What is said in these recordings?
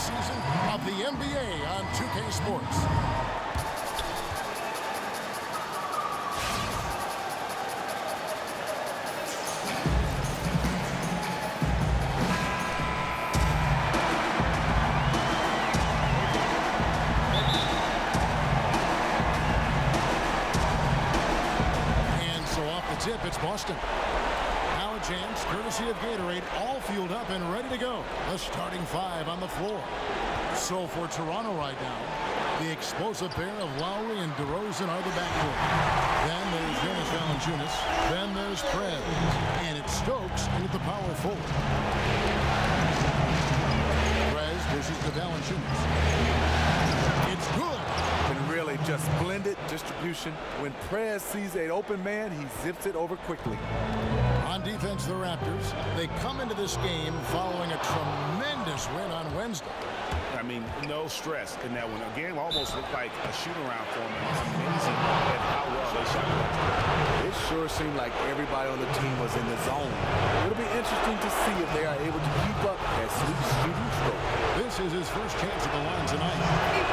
season of the NBA on 2K Sports. Tip, it's Boston. Now a chance, courtesy of Gatorade, all fueled up and ready to go. The starting five on the floor. So for Toronto right now, the explosive pair of Lowry and DeRozan are the backcourt. Then there's Jonas Valanciunas. Then there's Prez. And it's Stokes into the power forward. Prez dishes to Valanciunas. It's good. And really just splendid distribution. When Prez sees an open man, he zips it over quickly. On defense, the Raptors, they come into this game following a tremendous win on Wednesday. I mean, no stress in that one. A game almost looked like a shoot-around for them. It's amazing at how well they shot. It sure seemed like everybody on the team was in the zone. It'll be interesting to see if they are able to keep up that sweet shooting stroke. This is his first chance at the line tonight.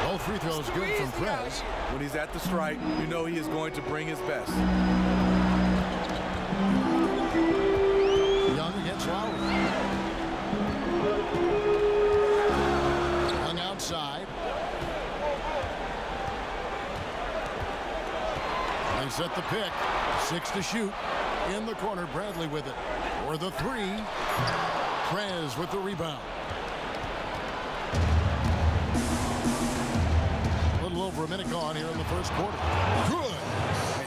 Both free throws good from Prez. When he's at the stripe, you know he is going to bring his best. Young against Lowry. Young outside. They set the pick. 6 to shoot. In the corner, Bradley with it. For the three. Prez with the rebound. A little over a minute gone here in the first quarter. Good.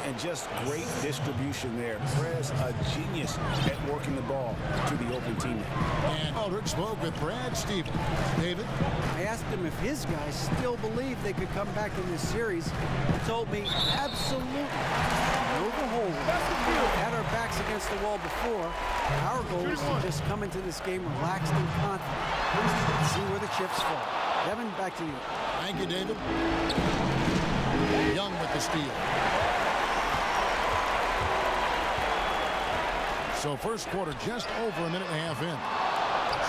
And just great distribution there. Prez, a genius at working the ball to the open teammate. And Aldridge spoke with Brad Stevens. David? I asked him if his guys still believe they could come back in this series. He told me, absolutely. No hold. Had our backs against the wall before. Our goal is to just come into this game relaxed and confident. Let's see where the chips fall. Kevin, back to you. Thank you, David. Young with the steal. So first quarter just over a minute and a half in.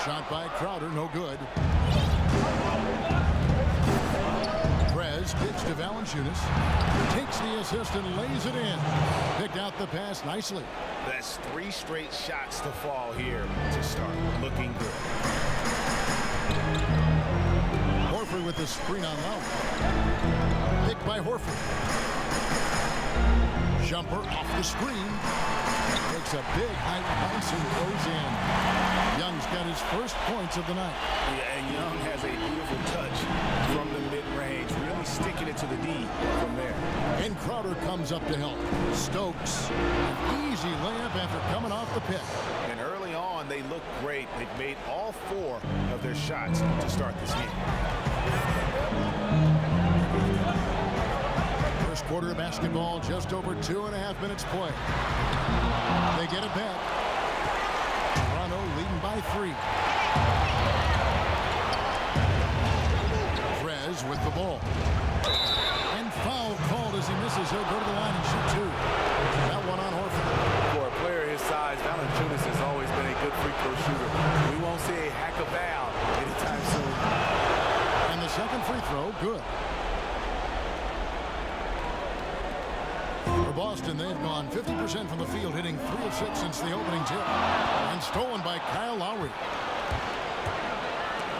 Shot by Crowder, no good. Prez pitch to Valanciunas. Takes the assist and lays it in. Picked out the pass nicely. That's 3 straight shots to fall here to start. Looking good. Horford with the screen on Lowry. Picked by Horford. Jumper off the screen. Takes a big height bounce and goes in. Young's got his first points of the night. Yeah, and Young has a beautiful touch from the mid-range, really sticking it to the D from there. And Crowder comes up to help. Stokes, an easy layup after coming off the pick. And early on, they look great. They've made all 4 of their shots to start this game. First quarter of basketball, just over 2.5 minutes play. They get it back. Toronto leading by 3. Prez with the ball. And foul called as he misses. He'll go to the line and shoot 2. That one on Horford. For a player his size, Valanciunas has always been a good free throw shooter. We won't see a hack of Val anytime soon. And the second free throw, good. For Boston, they've gone 50% from the field, hitting 3 of 6 since the opening tip. And stolen by Kyle Lowry.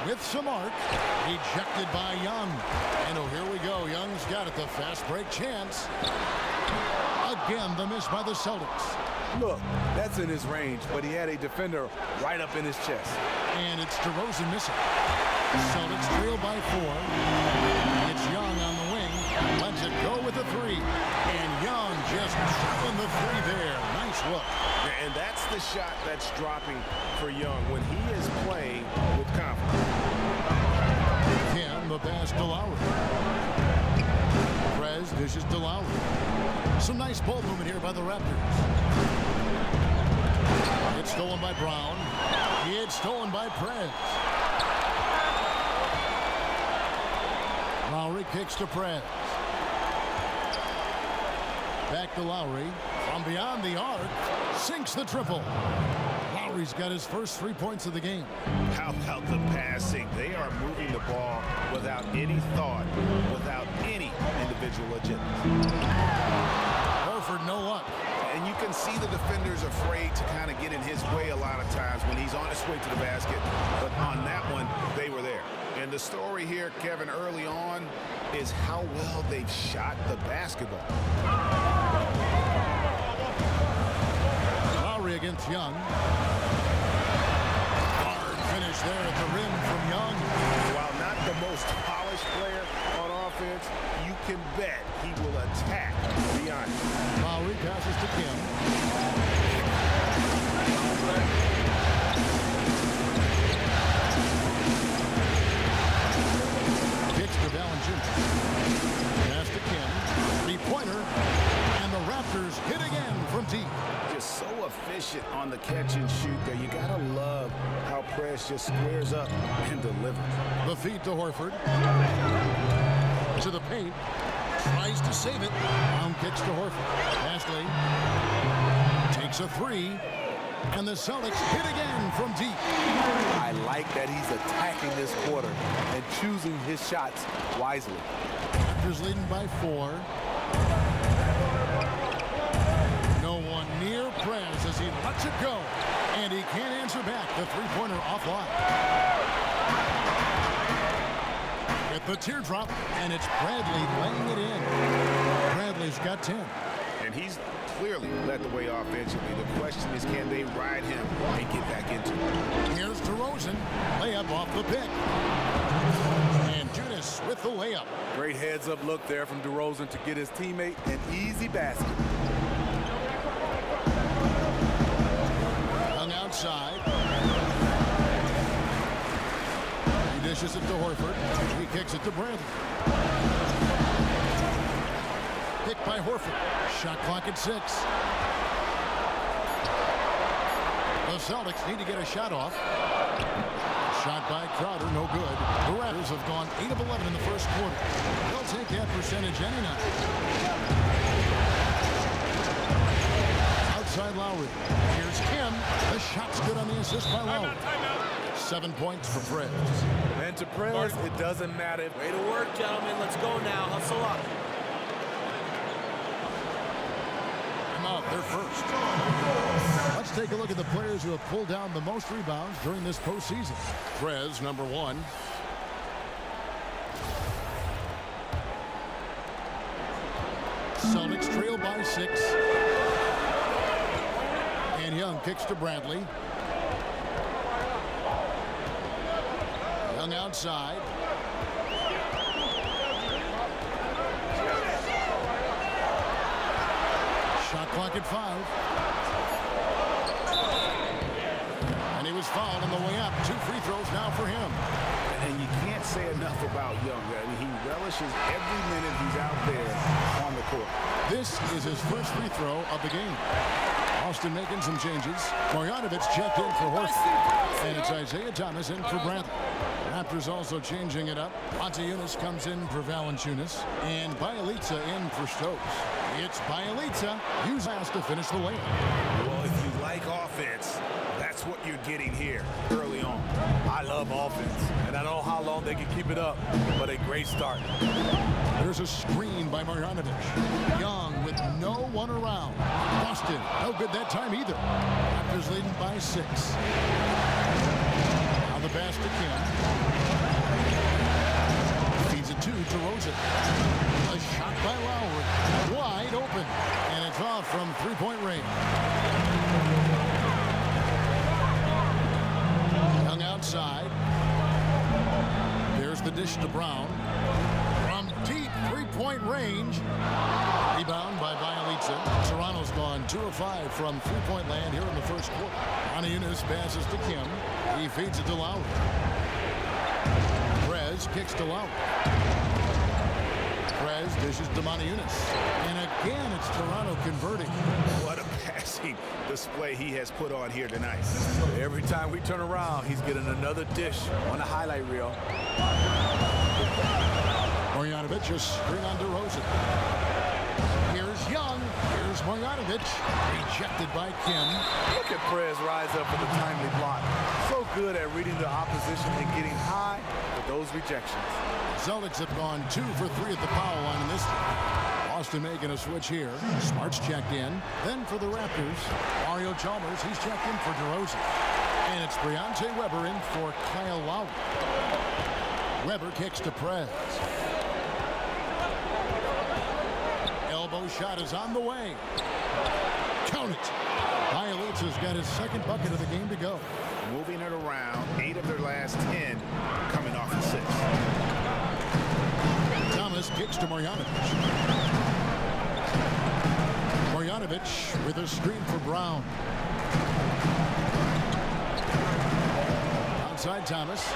With some arc, ejected by Young. And oh, here we go. Young's got it, the fast break chance. Again, the miss by the Celtics. Look, that's in his range, but he had a defender right up in his chest. And it's DeRozan missing. Celtics trail by 4. It's Young on the wing. Lets it go with a 3. And Young just dropping the 3 there. Nice look. Yeah, and that's the shot that's dropping for Young when he is playing with confidence. Again, the pass to Lowry. Prez dishes to Lowry. Some nice ball movement here by the Raptors. It's stolen by Brown. It's stolen by Prez. Lowry kicks to Prez. Back to Lowry. From beyond the arc. Sinks the triple. Lowry He's got his first 3 points of the game. How about the passing? They are moving the ball without any thought, without any individual agenda. Horford, no luck. And you can see the defenders afraid to kind of get in his way a lot of times when he's on his way to the basket. But on that one, they were there. And the story here, Kevin, early on is how well they've shot the basketball. Lowry against Young. Hard finish there at the rim from Young. While not the most polished player on offense, you can bet he will attack beyond. Lowry passes to Kim. Kicks to Valanciunas. Pass to Kim. Three-pointer. And the Raptors hit again from deep. Just so efficient on the catch and shoot there. You gotta love how Press just squares up and delivers. The feed to Horford. To the paint. Tries to save it. Brown kicks to Horford. Ashley takes a three. And the Celtics hit again from deep. I like that he's attacking this quarter and choosing his shots wisely. Raptors leading by 4. No one near Prez as he lets it go. And he can't answer back. The three-pointer offline. With the teardrop, and it's Bradley laying it in. Bradley's got 10. And he's clearly led the way offensively. The question is, can they ride him and get back into it? Here's DeRozan. Layup off the pick. And Junis with the layup. Great heads-up look there from DeRozan to get his teammate an easy basket. Hung outside. He dishes it to Horford. He kicks it to Bradley. Picked by Horford. Shot clock at 6. The Celtics need to get a shot off. Shot by Crowder, no good. The Raptors have gone 8 of 11 in the first quarter. They'll take that percentage any night. Outside Lowry. Here's Kim. The shot's good on the assist by Lowry. 7 points for Prez. And to Prez, it doesn't matter. Way to work, gentlemen. Let's go now. Hustle up. Out there first. Let's take a look at the players who have pulled down the most rebounds during this postseason. Prez, number 1. Celtics trail by 6. And Young kicks to Bradley. Young outside. Shot clock at 5. And he was fouled on the way up. 2 free throws now for him. And you can't say enough about Young. I mean, he relishes every minute he's out there on the court. This is his first free throw of the game. Austin making some changes. Marjanovic checked in for Horford. And it's Isaiah Thomas in for Bradley. Raptors also changing it up. Montezumas comes in for Valanciunas. And Bjelica in for Stokes. It's Bjelica. Use last to finish the layup. Well, if you like offense, that's what you're getting here early on. I love offense, and I don't know how long they can keep it up, but a great start. There's a screen by Marjanovic. Young with no one around. Boston, no good that time either. Raptors leading by 6. Now the pass to Kim. Feeds it to DeRozan. A shot by Lowry. Wide open. And it's off from three-point range. Young outside. There's the dish to Brown. From deep three-point range. Rebound by Bjelica. Toronto's gone 2 of 5 from three-point land here in the first quarter. Montezumas passes to Kim. He feeds it to Lowry. Prez kicks to Lowry. Prez dishes to Montezumas. And again, it's Toronto converting. What a passing display he has put on here tonight. Every time we turn around, he's getting another dish on the highlight reel. Marjanovic just screen on DeRozan. Here's Young. Here's Here's Marjanovic, rejected by Kim. Look at Perez rise up with a timely block. So good at reading the opposition and getting high with those rejections. Celtics have gone 2 for 3 at the foul line in this game. Boston making a switch here. Smart's checked in. Then for the Raptors, Mario Chalmers, he's checked in for DeRozan. And it's Briante Weber in for Kyle Lowry. Weber kicks to Perez. Elbow shot is on the way. Count it. Violates has got his second bucket of the game to go. Moving it around, 8 of their last 10 coming off assists. Thomas kicks to Marjanovic. Marjanovic with a screen for Brown. Outside Thomas.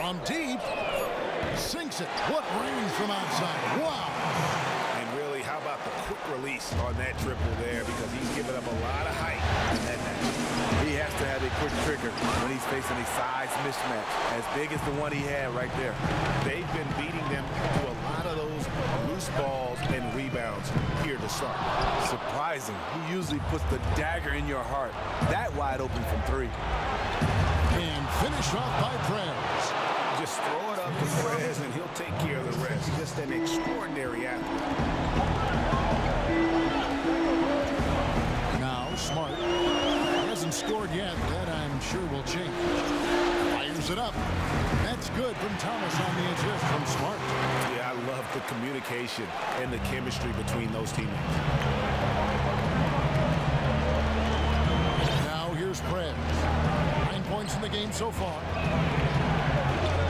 From deep. Sinks it. What range from outside. Wow. And really, how about the quick release on that triple there, because he's given up a lot of height in that match. He has to have a quick trigger when he's facing a size mismatch as big as the one he had right there. They've been beating them to a lot of those loose balls and rebounds here to start. Surprising. He usually puts the dagger in your heart. That wide open from 3. And finished off by Perez. Just throw it up to Perez and he'll take care of the rest. He's just an extraordinary athlete. Now Smart. He hasn't scored yet. That I'm sure will change. Fires it up. That's good from Thomas on the assist from Smart. Yeah, I love the communication and the chemistry between those teammates. Now here's Perez. 9 points in the game so far.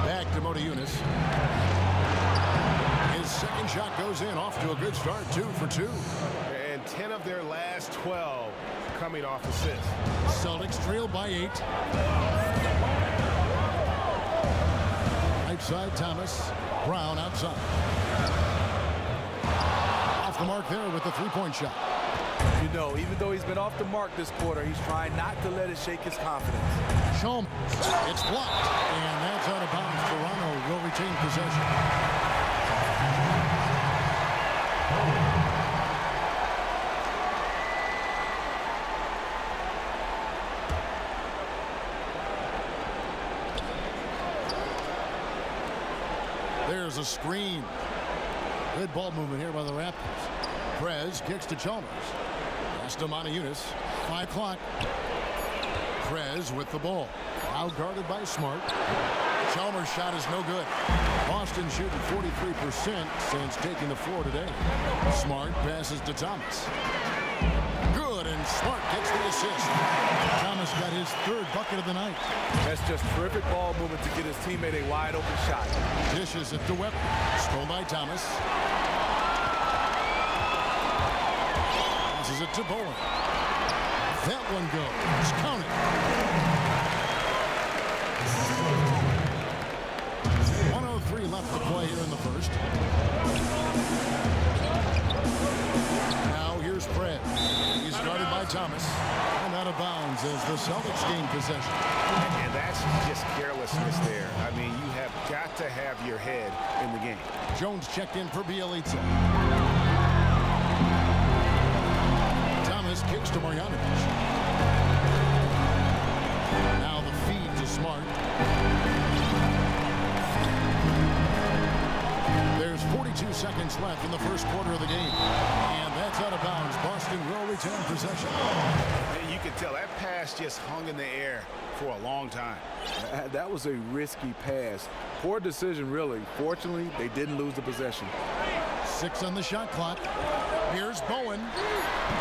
Back to Motiejunas. His second shot goes in. Off to a good start. 2 for 2. And 10 of their last 12 coming off assists. Celtics trail by 8. Right side Thomas. Brown outside. Off the mark there with the 3-point shot. You know, even though he's been off the mark this quarter, he's trying not to let it shake his confidence. Chalmers. It's blocked. And that's out of bounds. Toronto will retain possession. There's a screen. Good ball movement here by the Raptors. Perez kicks to Chalmers. Pass to Motiejunas. 5 o'clock. Perez with the ball. Out guarded by Smart. Chalmers' shot is no good. Boston shooting 43% since taking the floor today. Smart passes to Thomas. Good, and Smart gets the assist. Thomas got his 3rd bucket of the night. That's just terrific ball movement to get his teammate a wide open shot. Dishes it to Weber. Stole by Thomas. Passes it to Bowen. That one goes. Count it. 1:03 left to play here in the first. Now here's Perez. He's guarded by Thomas. And out of bounds as the Celtics gain possession. And that's just carelessness there. I mean, you have got to have your head in the game. Jones checked in for Bielitsa. Thomas kicks to Marjanovic. Now the feed to Smart. There's 42 seconds left in the first quarter of the game. And that's out of bounds. Boston will retain possession. And you can tell that pass just hung in the air for a long time. That was a risky pass. Poor decision, really. Fortunately, they didn't lose the possession. 6 on the shot clock. Here's Bowen.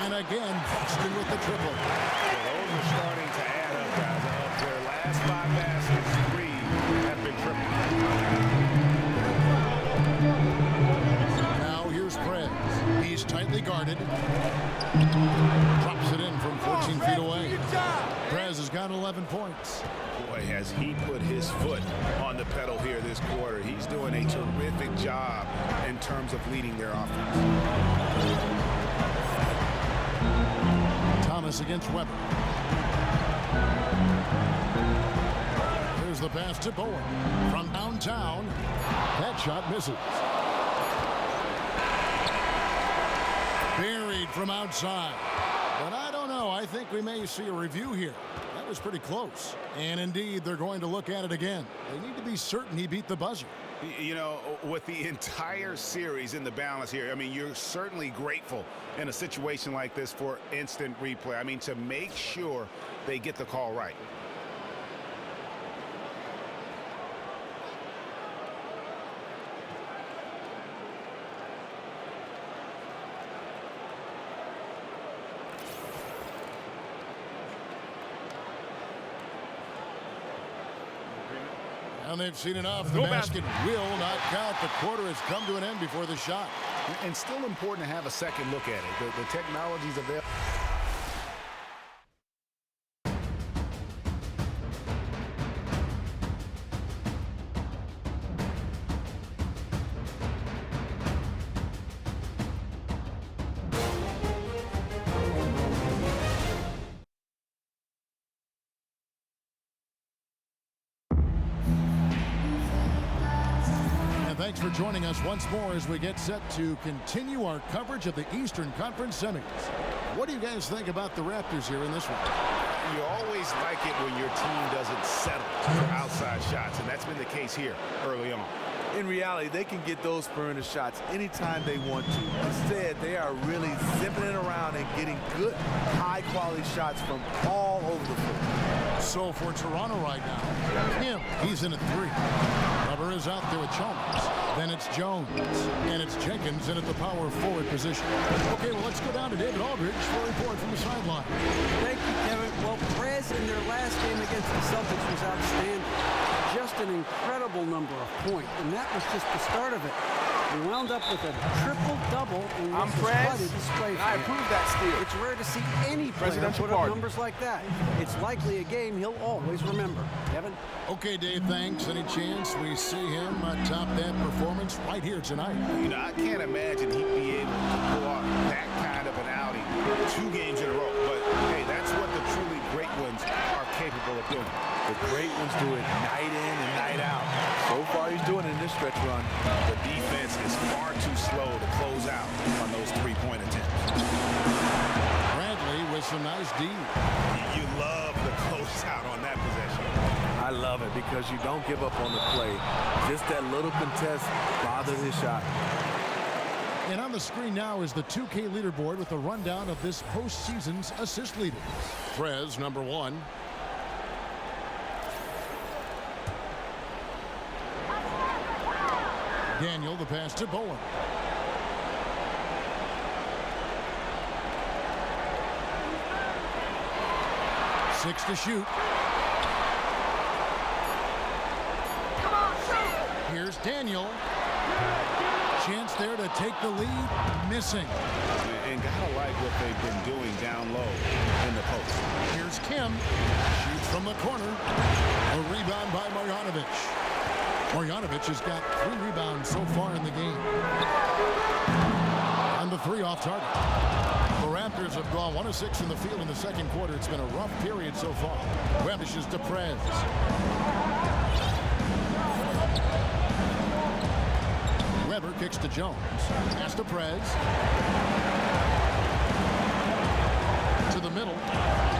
And again, Boston with the triple. Well, those are starting to add up, guys. Of their last 5 baskets, 3 have been tripled. Now here's Perez. He's tightly guarded. Drops it in from 14 feet away. Perez has got 11 points. Boy, has he put his foot on the pedal here this quarter. He's doing a terrific job in terms of leading their offense. Thomas against Weber. Here's the pass to Bowen. From downtown, that shot misses. from outside. But I don't know. I think we may see a review here. That was pretty close. And indeed, they're going to look at it again. They need to be certain he beat the buzzer. You know, with the entire series in the balance here, I mean, you're certainly grateful in a situation like this for instant replay. I mean, to make sure they get the call right. And they've seen enough. The basket will not count. The quarter has come to an end before the shot. And still important to have a second look at it. The technology's available. Thanks for joining us once more as we get set to continue our coverage of the Eastern Conference Semis. What do you guys think about the Raptors here in this one? You always like it when your team doesn't settle for outside shots, and that's been the case here early on. In reality, they can get those perimeter shots anytime they want to. Instead, they are really zipping it around and getting good, high-quality shots from all over the floor. So for Toronto right now, he's in at 3. Weber is out there with Chalmers. Then it's Jones. And it's Jenkins in at the power forward position. Okay, well, let's go down to David Aldridge for a report from the sideline. Thank you, Kevin. Well, Perez in their last game against the Celtics was outstanding. Just an incredible number of points, and that was just the start of it. We wound up with a triple-double in what was quite a display. I approve that steal. It's rare to see any player put up numbers like that. It's likely a game he'll always remember. Kevin? Okay, Dave, thanks. Any chance we see him top that performance right here tonight? You know, I can't imagine he'd be able to pull off that kind of an outing 2 games in a row. But, hey, that's what the truly great ones are capable of doing. The great ones do it night in and night out. So far, he's doing it in this stretch run. The defense is far too slow to close out on those 3-point attempts. Bradley with some nice D. You love the closeout on that possession. I love it because you don't give up on the play. Just that little contest bothered his shot. And on the screen now is the 2K leaderboard with a rundown of this postseason's assist leaders. Prez, number 1. Daniel, the pass to Bowen. Six to shoot. Come on, shoot! Here's Daniel. Chance there to take the lead. Missing. And gotta like what they've been doing down low in the post. Here's Kim. Shoots from the corner. A rebound by Marjanovic. Marjanovic has got 3 rebounds so far in the game. And the 3 off target. The Raptors have gone 1 of 6 in the field in the second quarter. It's been a rough period so far. Webishes to Prez. Weber kicks to Jones. Pass to Prez. To the middle.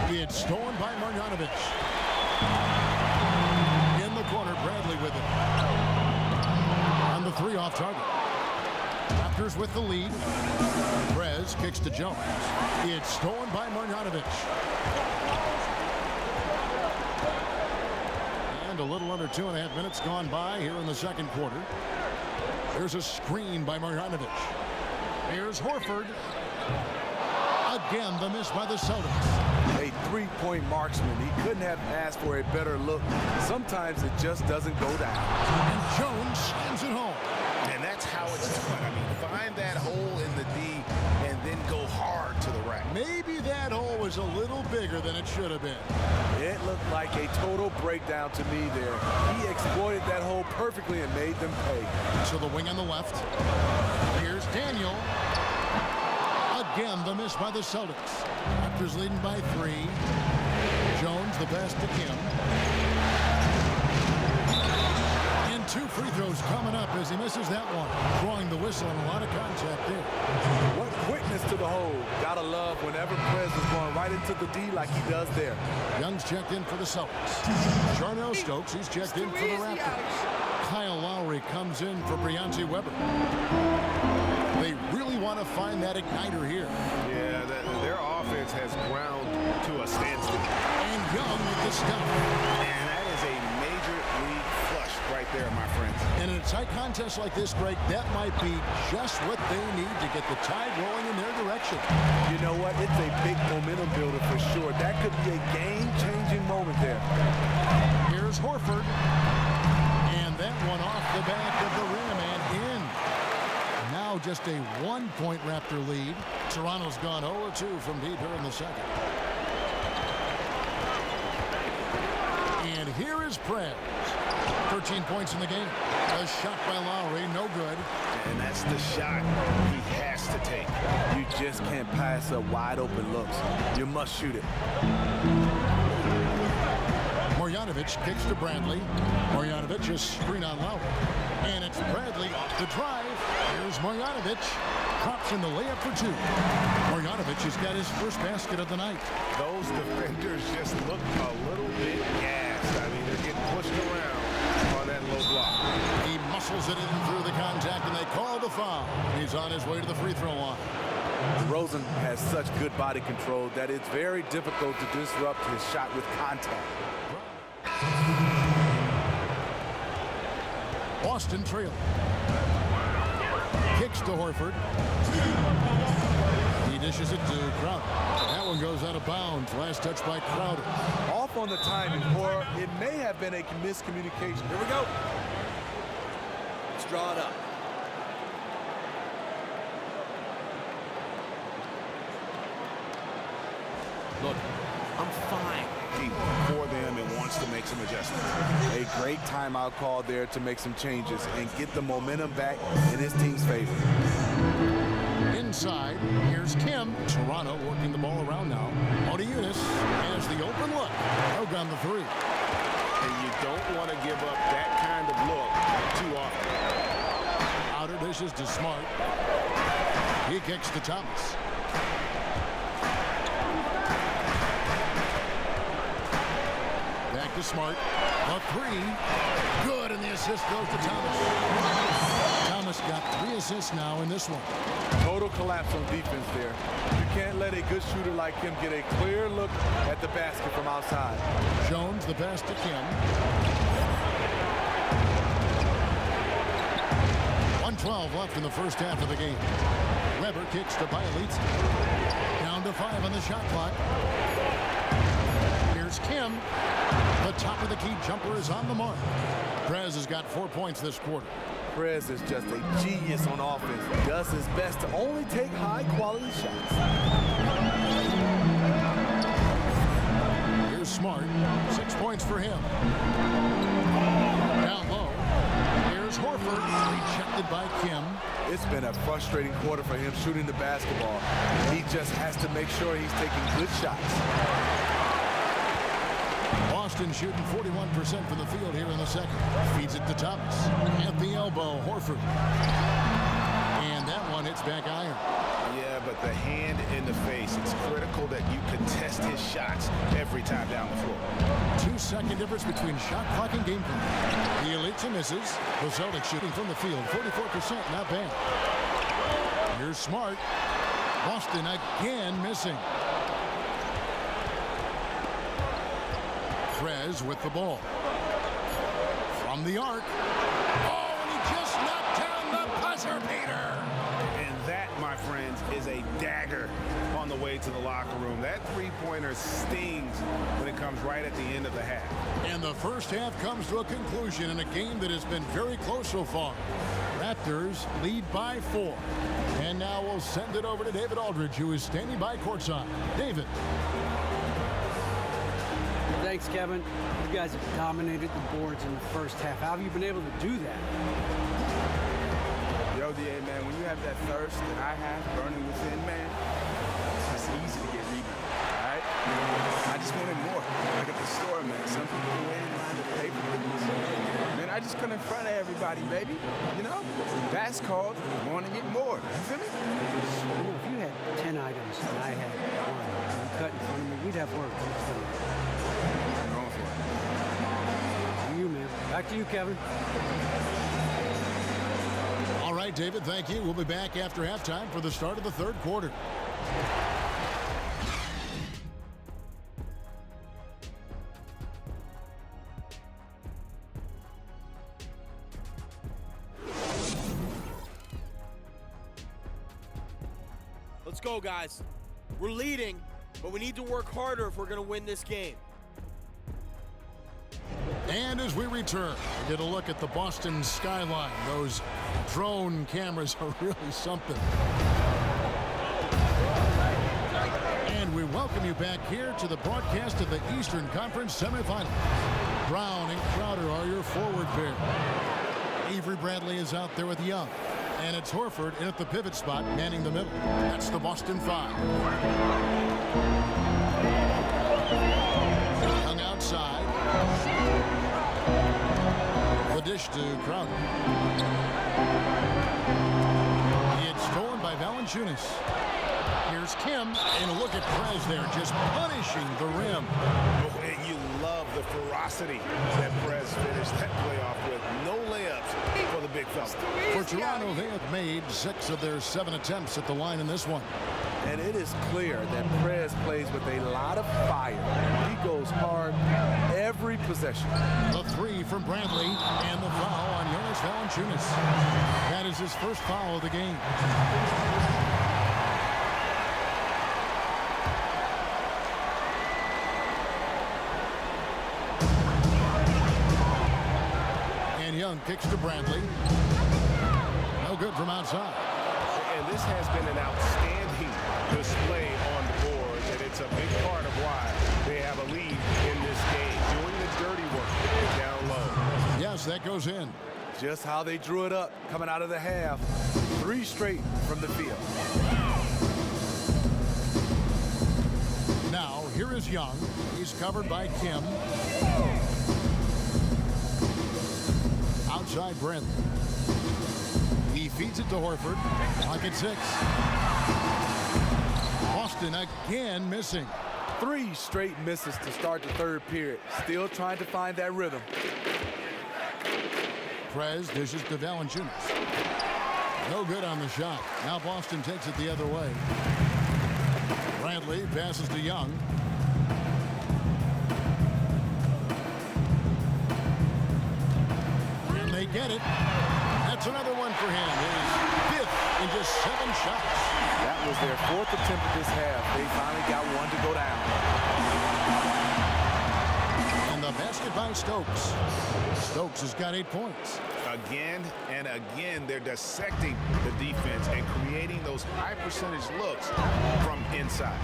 It's stolen by Marjanovic. In the corner, Bradley with it. On the 3 off target. Raptors with the lead. Prez kicks to Jones. It's stolen by Marjanovic. And a little under 2.5 minutes gone by here in the second quarter. There's a screen by Marjanovic. Here's Horford. Again, the miss by the Celtics. A 3-point marksman. He couldn't have asked for a better look. Sometimes it just doesn't go down. And Jones slams it home. And that's how it's done. I mean, find that hole in the D and then go hard to the rack. Maybe that hole was a little bigger than it should have been. It looked like a total breakdown to me there. He exploited that hole perfectly and made them pay. To the wing on the left. Here's Daniel. Again, the miss by the Celtics. Raptors leading by 3. Jones, the pass to Kim. 2 free throws coming up as he misses that one. Drawing the whistle and a lot of contact there. What quickness to the hole. Gotta love whenever Prez is going right into the D like he does there. Young's checked in for the Celtics. Charnel Stokes, he's checked in for the Raptors. Kyle Lowry comes in for Brianze Weber. They really want to find that igniter here. Yeah, their offense has ground to a standstill. And Young with the stuff. And that is a major league flush right there, my friends. And in a tight contest like this, Greg, that might be just what they need to get the tide rolling in their direction. You know what? It's a big momentum builder for sure. That could be a game-changing moment there. Here's Horford. And that one off the back of the rim and in. Now just a 1-point Raptor lead. Toronto's gone 0-2 from deep here in the second. And here is Prez. 13 points in the game. A shot by Lowry, no good. And that's the shot he has to take. You just can't pass up wide-open looks. You must shoot it. Marjanovic kicks to Bradley. Marjanovic is screen on Lowry. And it's Bradley off the drive. Here's Marjanovic. Drops in the layup for 2. Marjanovic has got his first basket of the night. Those defenders just look a little bit gassed. I mean, they're getting pushed around on that low block. He muscles it in through the contact, and they call the foul. He's on his way to the free throw line. Rosen has such good body control that it's very difficult to disrupt his shot with contact. Boston trailing. Kicks to Horford. He dishes it to Crowder. That one goes out of bounds. Last touch by Crowder. Off on the timing, or it may have been a miscommunication. Here we go. Let's draw it up. Look, I'm fine. Deep for them and wants to make some adjustments. A great timeout call there to make some changes and get the momentum back in his team's favor. Inside, here's Kim. Toronto working the ball around now. Odiunas has the open look. Hogue on the 3. And you don't want to give up that kind of look too often. Outer dishes to Smart. He kicks to Thomas. Back to Smart. A 3. Good, and the assist goes to Thomas. Thomas got 3 assists now in this one. Total collapse on defense there. You can't let a good shooter like him get a clear look at the basket from outside. Jones, the pass to Kim. 1:12 left in the first half of the game. Weber kicks to Bielitz. Down to 5 on the shot clock. Here's Kim. The top of the key jumper is on the mark. Prez has got 4 points this quarter. Prez is just a genius on offense. Does his best to only take high-quality shots. Here's Smart. 6 points for him. Down low. Here's Horford. Rejected by Kim. It's been a frustrating quarter for him shooting the basketball. He just has to make sure he's taking good shots. Boston shooting 41% from the field here in the second. Feeds it to Thomas. At the elbow, Horford. And that one hits back iron. Yeah, but the hand in the face, it's critical that you contest his shots every time down the floor. 2-second difference between shot clock and game plan. The Elite misses. The Celtics shooting from the field, 44%, not bad. Here's Smart. Boston again missing. Prez with the ball. From the arc. Oh, and he just knocked down the buzzer beater. And that, my friends, is a dagger on the way to the locker room. That three-pointer stings when it comes right at the end of the half. And the first half comes to a conclusion in a game that has been very close so far. Raptors lead by 4. And now we'll send it over to David Aldridge, who is standing by courtside. David. Thanks, Kevin. You guys have dominated the boards in the first half. How have you been able to do that? Yo, DA, man, when you have that thirst that I have burning within, man, it's easy to get rebounded, all right? I just wanted more. Like at the store, man, some people wait in line to pay for things. Man, I just talking in front of everybody, baby. You know? That's called want to get more. You feel me? If you had 10 items and I had one, you cut in front of me, we'd have work. I'm going for it. You, man. Back to you, Kevin. All right, David, thank you. We'll be back after halftime for the start of the third quarter. Let's go, guys. We're leading, but we need to work harder if we're going to win this game. And as we return, we get a look at the Boston skyline. Those drone cameras are really something. And we welcome you back here to the broadcast of the Eastern Conference semifinals. Brown and Crowder are your forward pair. Avery Bradley is out there with Young. And it's Horford in at the pivot spot, manning the middle. That's the Boston Five. Young outside. The dish to Crowder. It's stolen by Valanciunas. Here's Kim, and look at Prez there, just punishing the rim. Oh, and you love the ferocity that Prez finished that playoff with. No layups for the big fella. For Toronto, they have made 6 of their 7 attempts at the line in this one. And it is clear that Prez plays with a lot of fire. He goes hard every possession. The 3 from Bradley, and the foul on Jonas Valanciunas. That is his first foul of the game. And Young kicks to Bradley. No good from outside. And this has been an outstanding display on the boards, and it's a big part of why they have a lead in this game, doing the dirty work down low. Yes, that goes in. Just how they drew it up coming out of the half. 3 straight from the field. Now, here is Young. He's covered by Kim. Outside Bradley. He feeds it to Horford. Clock at 6. Boston again missing. 3 straight misses to start the third period. Still trying to find that rhythm. Prez dishes to Valanciunas. No good on the shot. Now Boston takes it the other way. Bradley passes to Young. And they get it. That's another one for him. His 5th in just 7 shots. That was their 4th attempt at this half. They finally got one to go down. And the basket by Stokes. Stokes has got 8 points. Again and again, they're dissecting the defense and creating those high percentage looks from inside.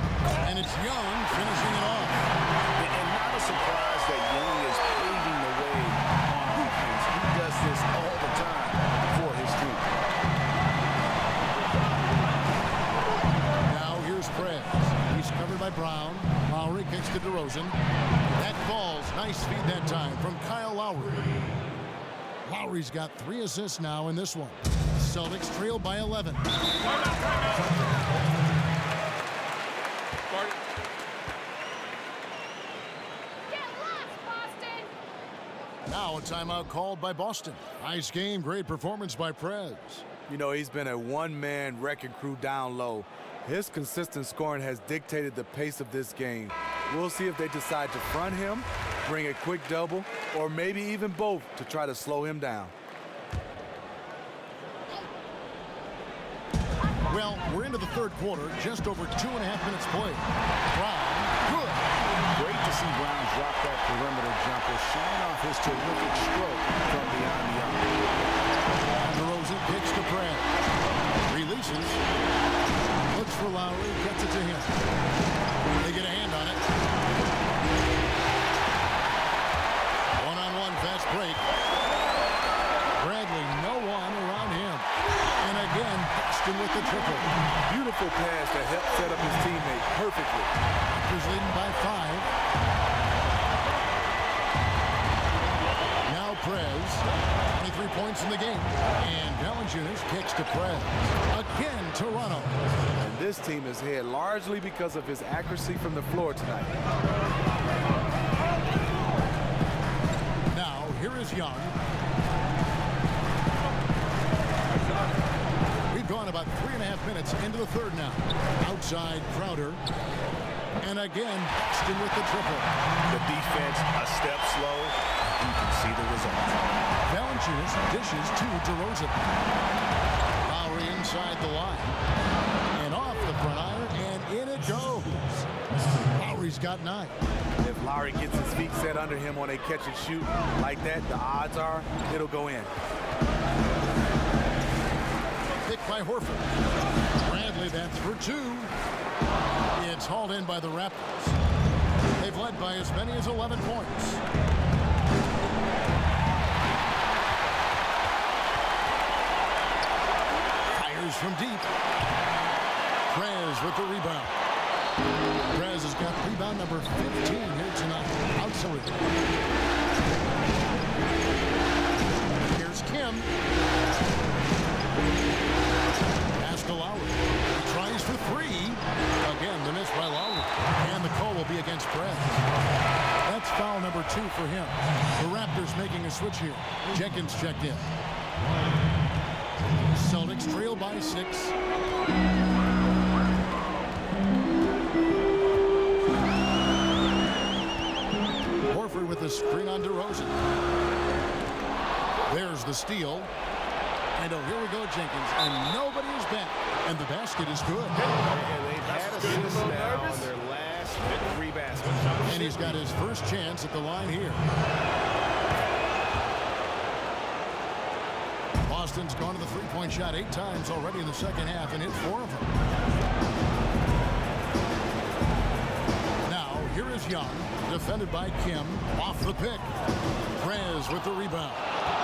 And it's Young finishing it off. And not a surprise that Young is paving the way on offense. He does this all the time for his team. Now here's Prez. He's covered by Brown. Lowry kicks to DeRozan. That falls. Nice feed that time from Kyle Lowry. Lowry's got 3 assists now in this one. Celtics trail by 11. Now a timeout called by Boston. Nice game, great performance by Prez. You know, he's been a one-man wrecking crew down low. His consistent scoring has dictated the pace of this game. We'll see if they decide to front him, bring a quick double, or maybe even both to try to slow him down. Well, we're into the third quarter, just over 2.5 minutes played. Brown, good. Great to see Brown drop that perimeter jumper, showing off his terrific stroke from beyond the arc. DeRozan kicks to Prez. Releases. Looks for Lowry, gets it to him. They get a hand on it. One-on-one fast break. Bradley, no one around him. And again, Paxton with the triple. Beautiful pass that helped set up his teammate perfectly. Raptors leading by 5. Now Prez. kicks to Prez. Again, Toronto. And this team is ahead largely because of his accuracy from the floor tonight. Now, here is Young. We've gone about 3.5 minutes into the third now. Outside, Crowder. And again, Paxton with the triple. The defense a step slow. You can see the result. Valanciunas dishes to DeRozan. Lowry inside the line. And off the front iron, and in it goes. Lowry's got 9. If Lowry gets his feet set under him on a catch and shoot like that, the odds are it'll go in. Pick by Horford. Bradley, that's for 2. It's hauled in by the Raptors. They've led by as many as 11 points. Fires from deep. Prez with the rebound. Prez has got rebound number 15 here tonight. Outside. Here's Kim. Pass to Lowry. He tries for 3. Again, the miss by Lowry. And the call will be against Prez. That's foul number 2 for him. The Raptors making a switch here. Jenkins checked in. Celtics trail by 6. Horford with the screen on DeRozan. There's the steal. And oh, here we go, Jenkins. And nobody is back. And the basket is good. And they've had a assist now on their last 3 baskets. And he's got his first chance at the line here. Boston's gone to the three-point shot 8 times already in the second half and hit 4 of them. Now, here is Young, defended by Kim, off the pick. Prez with the rebound.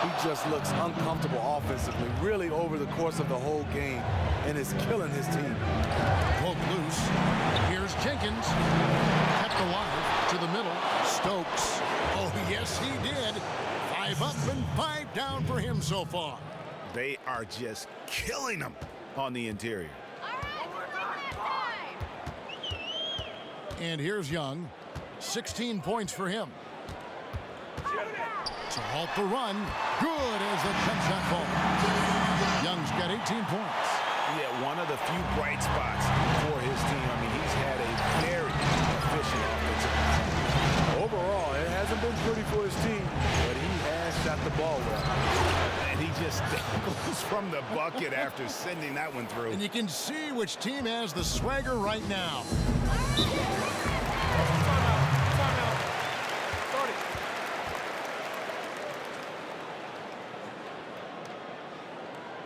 He just looks uncomfortable offensively, really over the course of the whole game, and is killing his team. Poke loose. Here's Jenkins. Kept alive to the middle. Stokes. Oh, yes, he did. 5 up and 5 down for him so far. They are just killing them on the interior. And here's Young. 16 points for him. To halt the run. Good as the jump shot falls. Young's got 18 points. Yeah, one of the few bright spots for his team. I mean, he's had a very efficient offensive performance. Overall, it hasn't been pretty for his team, but he has shot the ball well. And he just goes from the bucket after sending that one through. And you can see which team has the swagger right now.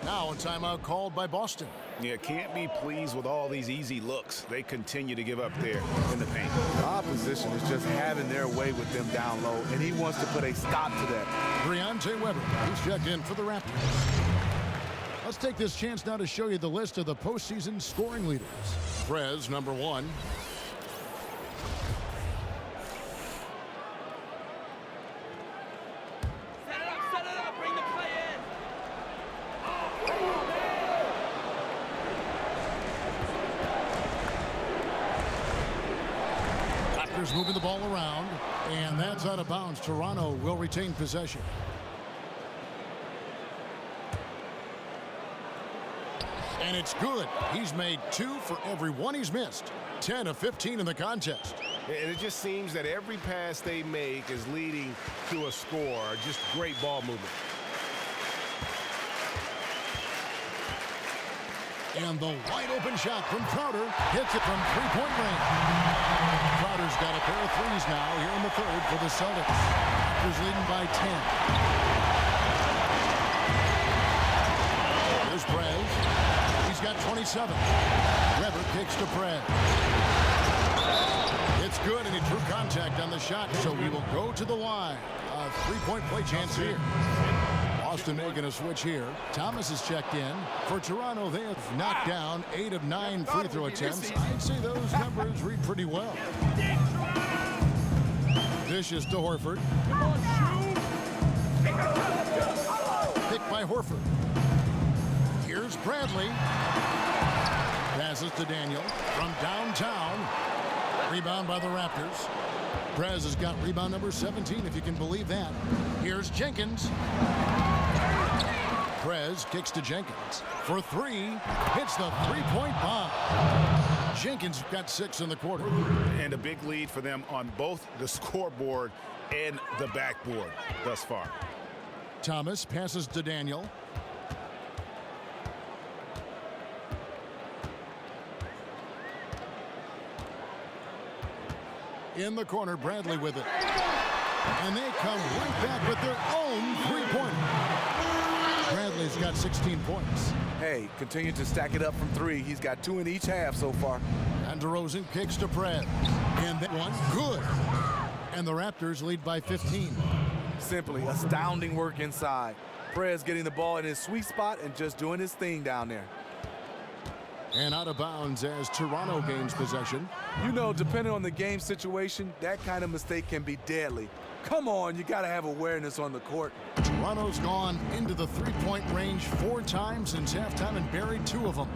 Now a timeout called by Boston. Yeah, can't be pleased with all these easy looks. They continue to give up there in the paint. The opposition is just having their way with them down low, and he wants to put a stop to that. De'Ante Weber, he's checked in for the Raptors. Let's take this chance now to show you the list of the postseason scoring leaders. Prez, number 1. Moving the ball around, and that's out of bounds. Toronto will retain possession. And it's good. He's made 2 for every 1 he's missed. 10 of 15 in the contest. And it just seems that every pass they make is leading to a score. Just great ball movement. And the wide open shot from Crowder hits it from 3-point range. Crowder's got a pair of threes now here in the third for the Celtics. Raptors leading by 10. There's Prez. He's got 27. Weber kicks to Prez. It's good, and he drew contact on the shot, so we will go to the line. A 3-point play chance here. Boston making a switch here. Thomas is checked in. For Toronto, they have knocked down 8 of 9 free throw attempts. I'd say those numbers read pretty well. Dishes to Horford. Picked by Horford. Here's Bradley. Passes to Daniel from downtown. Rebound by the Raptors. Prez has got rebound number 17, if you can believe that. Here's Jenkins. Prez kicks to Jenkins for three. Hits the three-point bomb. Jenkins got 6 in the quarter. And a big lead for them on both the scoreboard and the backboard thus far. Thomas passes to Daniel. In the corner, Bradley with it. And they come right back with their own three-pointer. Bradley's got 16 points. Hey, continue to stack it up from 3. He's got 2 in each half so far. And DeRozan kicks to Prez. And that one, good. And the Raptors lead by 15. Simply astounding work inside. Prez getting the ball in his sweet spot and just doing his thing down there. And out of bounds as Toronto gains possession. You know, depending on the game situation, that kind of mistake can be deadly. Come on, you got to have awareness on the court. Toronto's gone into the three-point range 4 times since halftime and buried 2 of them.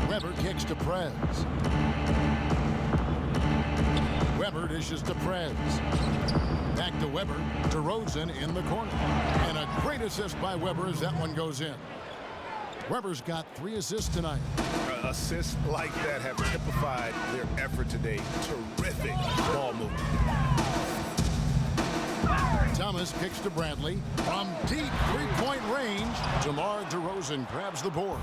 Weber kicks to Prez. Weber dishes to Prez. Back to Weber. DeRozan in the corner. And a great assist by Weber as that one goes in. Weber's got 3 assists tonight. Assists like that have typified their effort today. Terrific ball movement. Thomas kicks to Bradley. From deep three-point range, DeMar DeRozan grabs the board.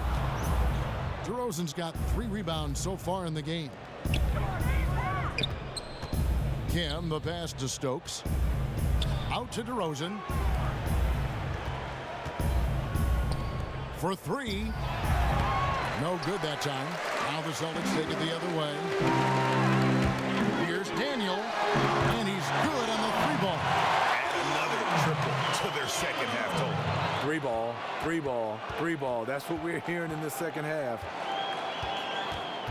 DeRozan's got 3 rebounds so far in the game. Kim, the pass to Stokes. Out to DeRozan. For 3. No good that time. Now the Celtics take it the other way. Here's Daniel. And he's good on the 3-ball. Add another triple to their second half total. 3 ball, 3 ball, 3 ball. That's what we're hearing in the second half.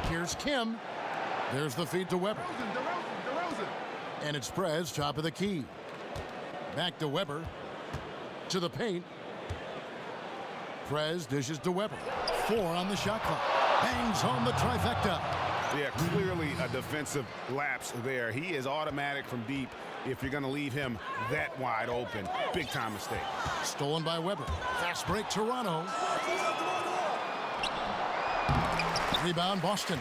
Here's Kim. There's the feed to Weber. And it's Prez, top of the key. Back to Weber. To the paint. Prez dishes to Weber. 4 on the shot clock. Bangs home the trifecta. Yeah, clearly a defensive lapse there. He is automatic from deep if you're going to leave him that wide open. Big time mistake. Stolen by Weber. Fast break, Toronto. Rebound, Boston.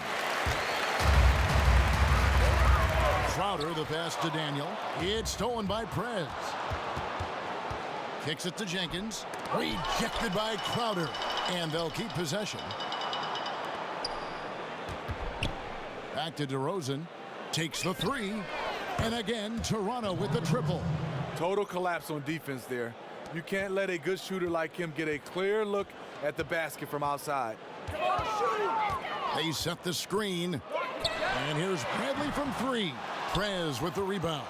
Crowder, the pass to Daniel. It's stolen by Prez. Kicks it to Jenkins. Rejected by Crowder. And they'll keep possession. Back to DeRozan. Takes the 3. And again, Toronto with the triple. Total collapse on defense there. You can't let a good shooter like him get a clear look at the basket from outside. They set the screen. And here's Bradley from 3. Prez with the rebound.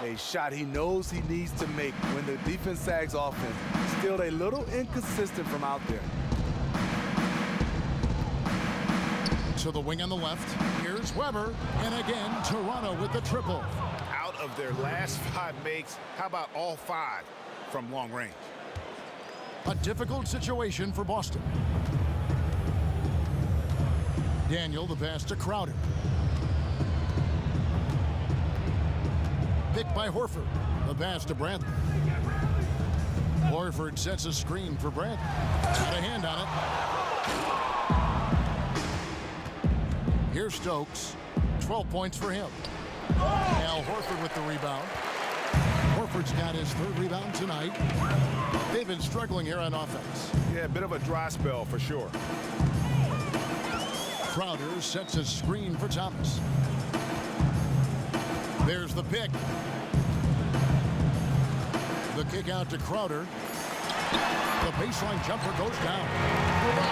A shot he knows he needs to make when the defense sags offense. Still a little inconsistent from out there. To the wing on the left. Here's Weber. And again, Toronto with the triple. Out of their last 5 makes, how about all 5 from long range? A difficult situation for Boston. Daniel, the pass to Crowder. Picked by Horford. The pass to Bradley. Horford sets a screen for Bradley. Got a hand on it. Here's Stokes. 12 points for him. Al Horford with the rebound. Horford's got his 3rd rebound tonight. They've been struggling here on offense. Yeah, a bit of a dry spell for sure. Crowder sets a screen for Thomas. There's the pick. The kick out to Crowder. The baseline jumper goes down.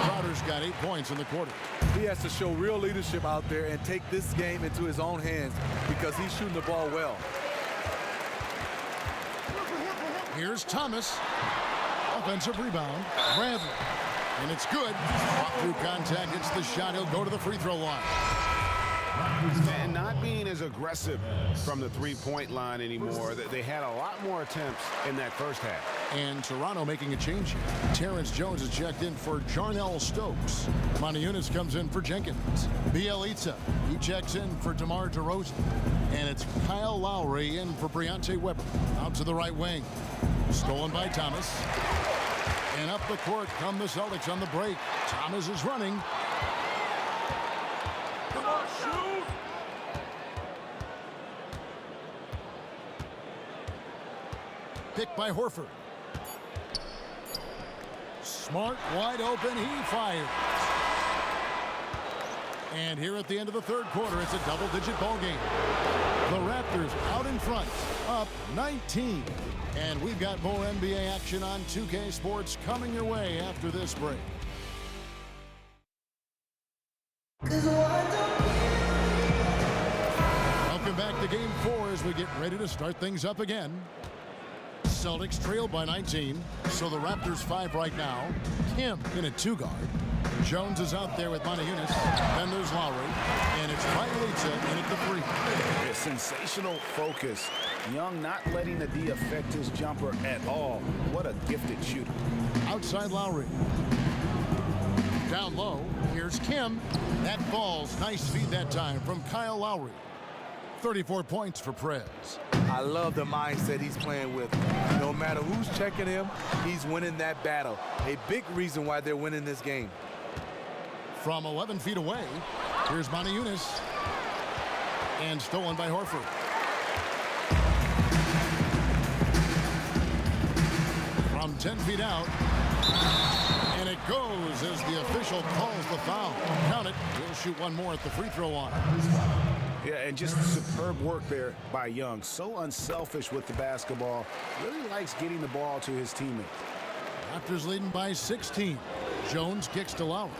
Crowder's got 8 points in the quarter. He has to show real leadership out there and take this game into his own hands because he's shooting the ball well. Here's Thomas. Offensive rebound. Bradley. And it's good. Through contact, it's the shot. He'll go to the free throw line. And not being as aggressive from the three-point line anymore. They had a lot more attempts in that first half. And Toronto making a change here. Terrence Jones is checked in for Jarnell Stokes. Montejunas comes in for Jenkins. Bielitsa, he checks in for DeMar DeRozan. And it's Kyle Lowry in for Briante Weber. Out to the right wing. Stolen by Thomas. And up the court come the Celtics on the break. Thomas is running. Come on, shoot! Picked by Horford. Smart, wide open, he fires. And here at the end of the third quarter, it's a double-digit ball game. The Raptors out in front, up 19. And we've got more NBA action on 2K Sports coming your way after this break. Welcome back to Game 4 as we get ready to start things up again. Celtics trail by 19, so the Raptors 5 right now. Kim in a 2-guard. Jones is out there with Montejunas. Then there's Lowry, and it's Bielitsa in at the 3. A sensational focus. Young not letting the D affect his jumper at all. What a gifted shooter. Outside Lowry. Down low, here's Kim. That falls. Nice feed that time from Kyle Lowry. 34 points for Prez. I love the mindset he's playing with. No matter who's checking him, he's winning that battle. A big reason why they're winning this game. From 11 feet away, here's Montejunas. And stolen by Horford. From 10 feet out. And it goes as the official calls the foul. Count it. He'll shoot one more at the free throw line. Yeah, and just superb work there by Young. So unselfish with the basketball. Really likes getting the ball to his teammates. Raptors leading by 16. Jones kicks to Lowry.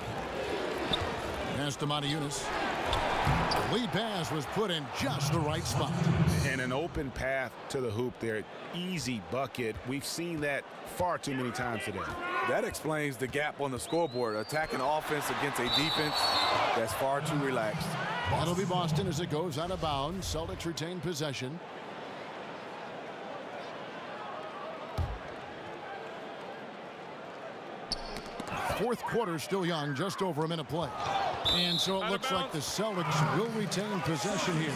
Pass to Montejunas. Lead pass was put in just the right spot. And an open path to the hoop there. Easy bucket. We've seen that far too many times today. That explains the gap on the scoreboard. Attacking offense against a defense that's far too relaxed. That'll be Boston as it goes out of bounds. Celtics retain possession. Fourth quarter still young, just over a minute play. And so it looks like the Celtics will retain possession here.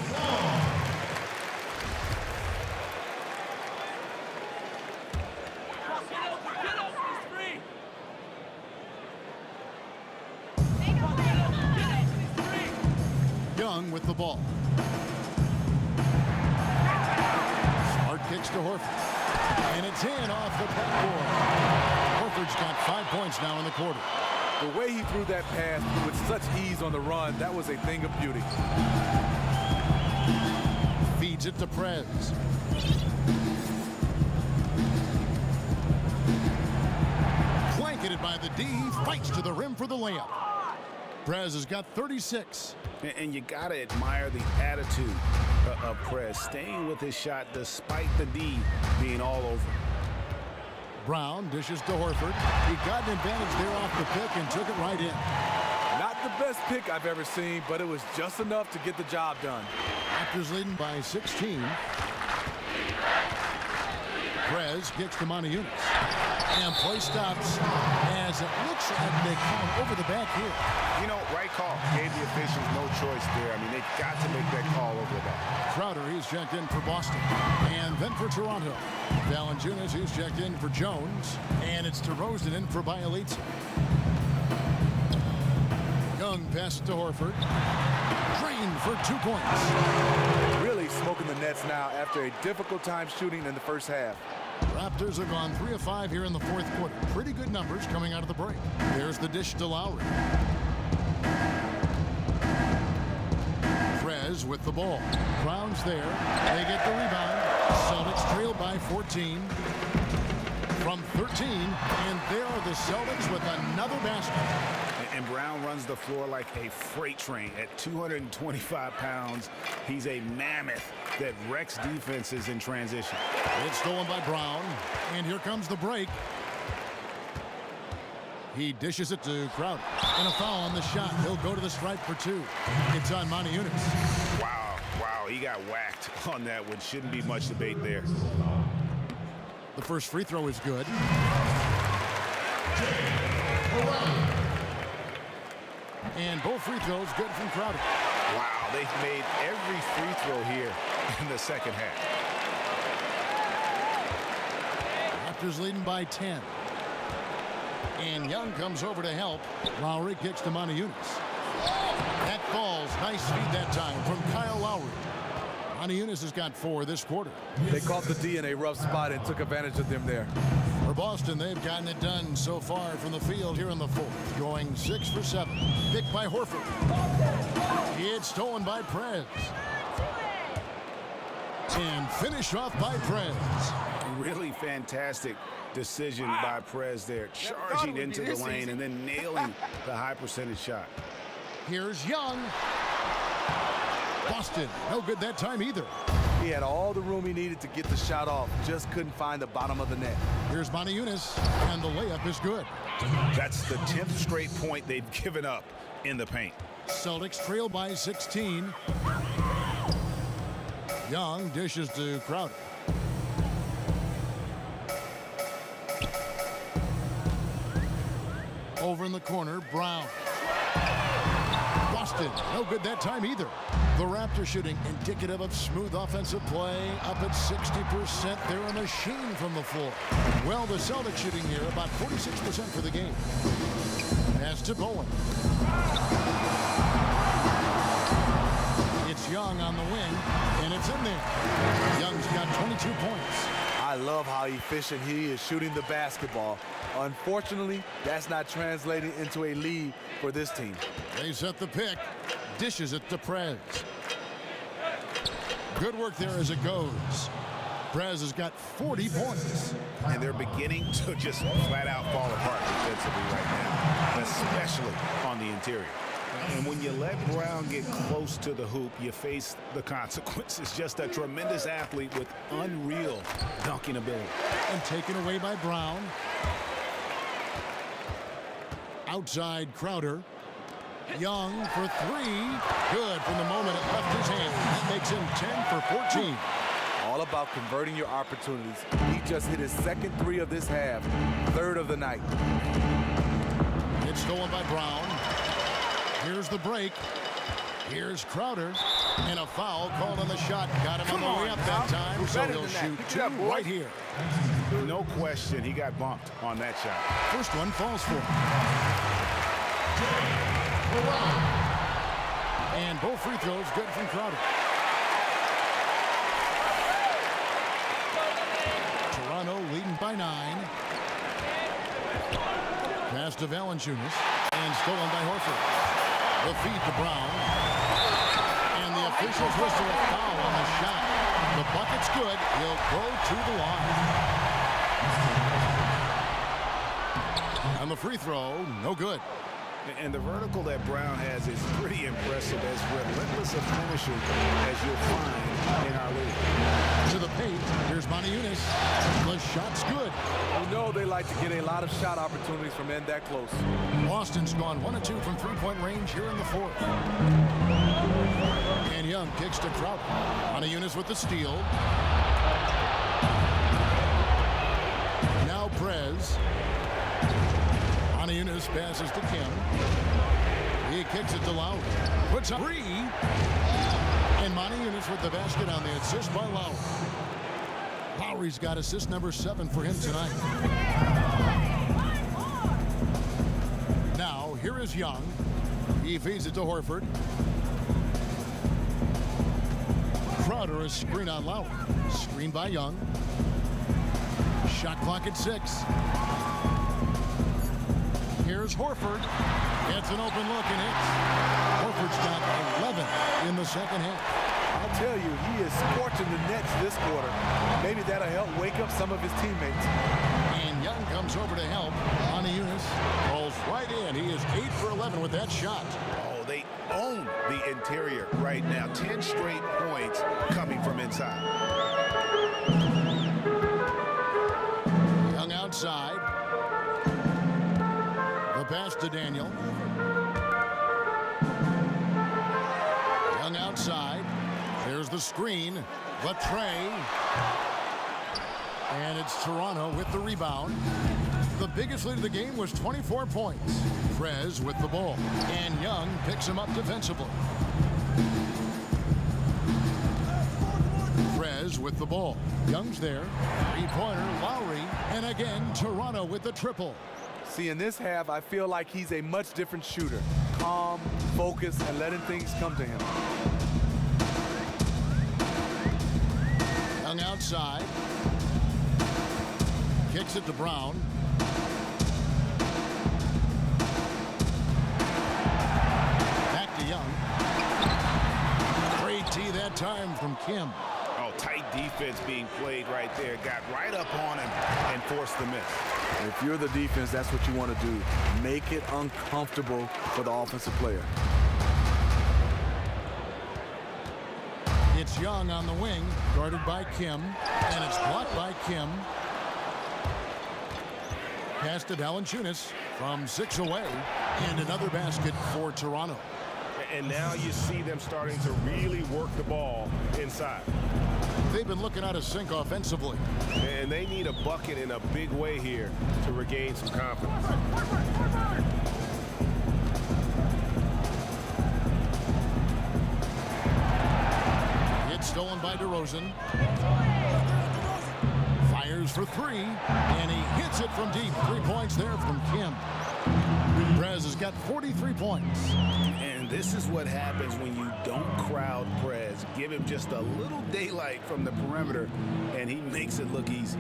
Young with the ball. Smart kicks to Horford. And it's in off the backboard. Horford's got 5 points now in the quarter. The way he threw that pass with such ease on the run, that was a thing of beauty. Feeds it to Prez. Blanketed by the D, fights to the rim for the layup. Prez has got 36. And you got to admire the attitude of Prez, staying with his shot despite the D being all over. Brown dishes to Horford. He got an advantage there off the pick and took it right in. Not the best pick I've ever seen, but it was just enough to get the job done. Raptors leading by 16. Prez kicks to Montejunas. And play stops as it looks like they come over the back here. You know, right call. Gave the officials no choice there. I mean, they got to make that call over the back. Crowder, he's checked in for Boston. And then for Toronto. Valanciunas, he's checked in for Jones. And it's DeRozan in for Bielitsa. Young pass to Horford. Drained for 2 points. Really smoking the Nets now after a difficult time shooting in the first half. Raptors have gone 3 of 5 here in the fourth quarter. Pretty good numbers coming out of the break. There's the dish to Lowry. Prez with the ball. Brown's there. They get the rebound. Celtics trail by 14. From 13. And there are the Celtics with another basket. And Brown runs the floor like a freight train. At 225 pounds, he's a mammoth that wrecks defenses in transition. It's stolen by Brown. And here comes the break. He dishes it to Crowder. And a foul on the shot. He'll go to the stripe for 2. It's on Montejunas. Wow. Wow, he got whacked on that one. Shouldn't be much debate there. The first free throw is good. And both free throws good from Crowder. Wow, they've made every free throw here in the second half. Raptors leading by 10. And Young comes over to help. Lowry kicks to Montejunas. That falls. Nice feed that time from Kyle Lowry. Montejunas has got 4 this quarter. They caught the D in a rough spot and took advantage of them there. For Boston, they've gotten it done so far from the field here in the fourth. Going 6 for 7. Picked by Horford. It's stolen by Prez. And finished off by Prez. Really fantastic decision by Prez there. Charging into the lane and then nailing the high percentage shot. Here's Young. Boston, no good that time either. He had all the room he needed to get the shot off. Just couldn't find the bottom of the net. Here's Montejunas, and the layup is good. That's the 10th straight point they've given up in the paint. Celtics trail by 16. Young dishes to Crowder. Over in the corner, Brown. Boston, no good that time either. The Raptors shooting indicative of smooth offensive play, up at 60%. They're a machine from the floor. Well, the Celtics shooting here about 46% for the game. Pass to Bowen. It's Young on the wing, and it's in there. Young's got 22 points. I love how efficient he is shooting the basketball. Unfortunately, that's not translating into a lead for this team. They set the pick. Dishes it to Prez. Good work there as it goes. Prez has got 40 points. And they're beginning to just flat out fall apart defensively right now, especially on the interior. And when you let Brown get close to the hoop, you face the consequences. Just a tremendous athlete with unreal dunking ability. And taken away by Brown. Outside Crowder. Young for 3. Good from the moment it left his hand. That makes him 10 for 14. All about converting your opportunities. He just hit his second 3 of this half, 3rd of the night. It's stolen by Brown. Here's the break. Here's Crowder. And a foul called on the shot. Got him on the way up that time, so he'll shoot 2 right here. No question, he got bumped on that shot. First one falls for him. And both free throws good from Crowder. Toronto leading by 9. Pass to Valanciunas. And stolen by Horford. The feed to Brown. And the officials whistle a foul on the shot. The bucket's good. He'll go to the line. And the free throw, no good. And the vertical that Brown has is pretty impressive, as relentless a finisher as you'll find in our league. To the paint, here's Montejunas. The shot's good. You know they like to get a lot of shot opportunities from in that close. Boston's gone 1 of 2 from three-point range here in the fourth. And Young kicks to Crowder. Montejunas with the steal. Now Prez. Montejunas passes to Kim. He kicks it to Lowry. Puts up 3. And Montejunas with the basket on the assist by Lowry. Lowry's got assist number 7 for him tonight. Now, here is Young. He feeds it to Horford. Crowder is screen on Lowry. Screen by Young. Shot clock at 6. Here's Horford. Gets an open look and hits. Horford's got 11 in the second half. I'll tell you, he is scorching the Nets this quarter. Maybe that'll help wake up some of his teammates. And Young comes over to help. Montejunas rolls right in. He is 8 for 11 with that shot. Oh, they own the interior right now. 10 straight points coming from inside. Young outside. The pass to Daniel. Young outside. Here's the screen. Latre. And it's Toronto with the rebound. The biggest lead of the game was 24 points. Prez with the ball. And Young picks him up defensively. Prez with the ball. Young's there. Three-pointer, Lowry. And again, Toronto with the triple. See, in this half, I feel like he's a much different shooter. Calm, focused, and letting things come to him. Young outside. Kicks it to Brown. Back to Young. Great tee that time from Kim. Oh, tight defense being played right there. Got right up on him and forced the miss. If you're the defense, that's what you want to do. Make it uncomfortable for the offensive player. It's Young on the wing, guarded by Kim, and it's blocked by Kim. Pass to Valanciunas from 6 away, and another basket for Toronto. And now you see them starting to really work the ball inside. They've been looking out of sync offensively. And they need a bucket in a big way here to regain some confidence. It's stolen by DeRozan. Fires for three, and he hits it from deep. 3 points there from Kim. Prez has got 43 points. And this is what happens when you don't crowd Prez. Give him just a little daylight from the perimeter, and he makes it look easy.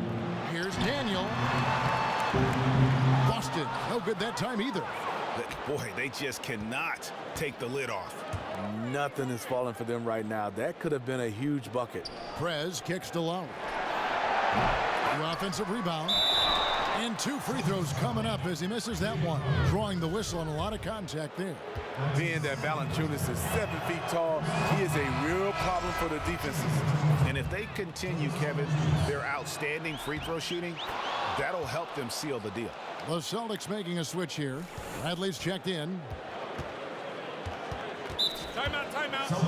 Here's Daniel. Busted. No good that time either. Boy, they just cannot take the lid off. Nothing is falling for them right now. That could have been a huge bucket. Prez kicks to Lowry. The offensive rebound. And 2 free throws coming up as he misses that one. Drawing the whistle and a lot of contact there. Being that Valanciunas is 7 feet tall, he is a real problem for the defenses. And if they continue, Kevin, their outstanding free throw shooting, that'll help them seal the deal. The Celtics making a switch here. Bradley's checked in. Timeout, timeout. Start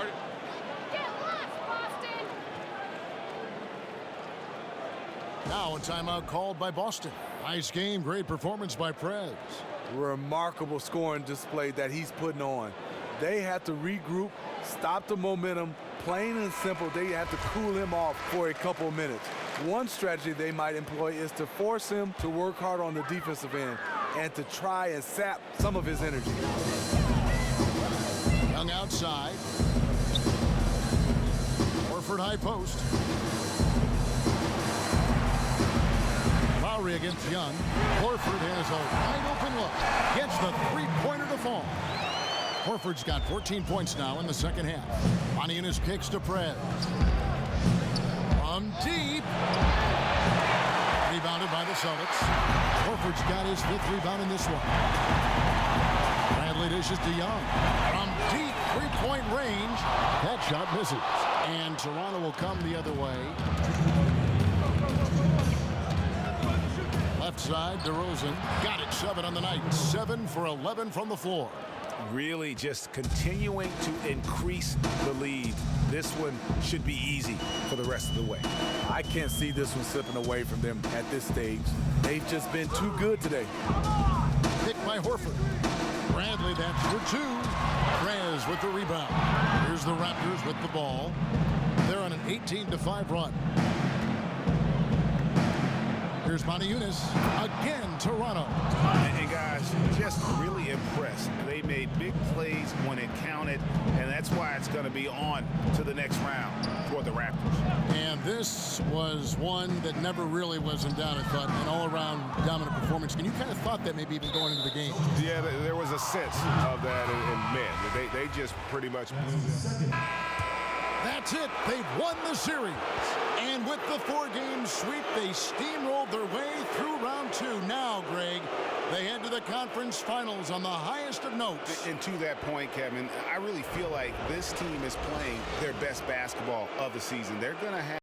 it. Get lost, Boston! Now a timeout called by Boston. Nice game, great performance by Prez. Remarkable scoring display that he's putting on. They have to regroup, stop the momentum. Plain and simple, they have to cool him off for a couple of minutes. One strategy they might employ is to force him to work hard on the defensive end and to try and sap some of his energy. Young outside. Horford high post. Lowry against Young. Horford has a wide open look. Gets the three-pointer to fall. Horford's got 14 points now in the second half. Valanciunas kicks to Prez. From deep. Rebounded by the Celtics. Horford's got his 5th rebound in this one. Bradley dishes to Young. From deep three-point range. That shot misses. And Toronto will come the other way. Left side, DeRozan. Got it, 7 on the night. 7 for 11 from the floor. Really just continuing to increase the lead. This one should be easy for the rest of the way. I can't see this one slipping away from them at this stage. They've just been too good today. Picked by Horford. Bradley, that's for 2. Prez with the rebound. Here's the Raptors with the ball. They're on an 18-5 run. Here's Valanciunas. Again, Toronto. And guys, just really impressed. They made big plays when it counted, and that's why it's going to be on to the next round for the Raptors. And this was one that never really was in doubt, I thought, an all-around dominant performance. And you kind of thought that maybe even going into the game. Yeah, there was a sense of that, and man, they just pretty much blew them. That's it. They've won the series. And with the 4-game sweep, they steamrolled their way through round 2. Now, Greg, they head to the conference finals on the highest of notes. And to that point, Kevin, I really feel like this team is playing their best basketball of the season. They're going to have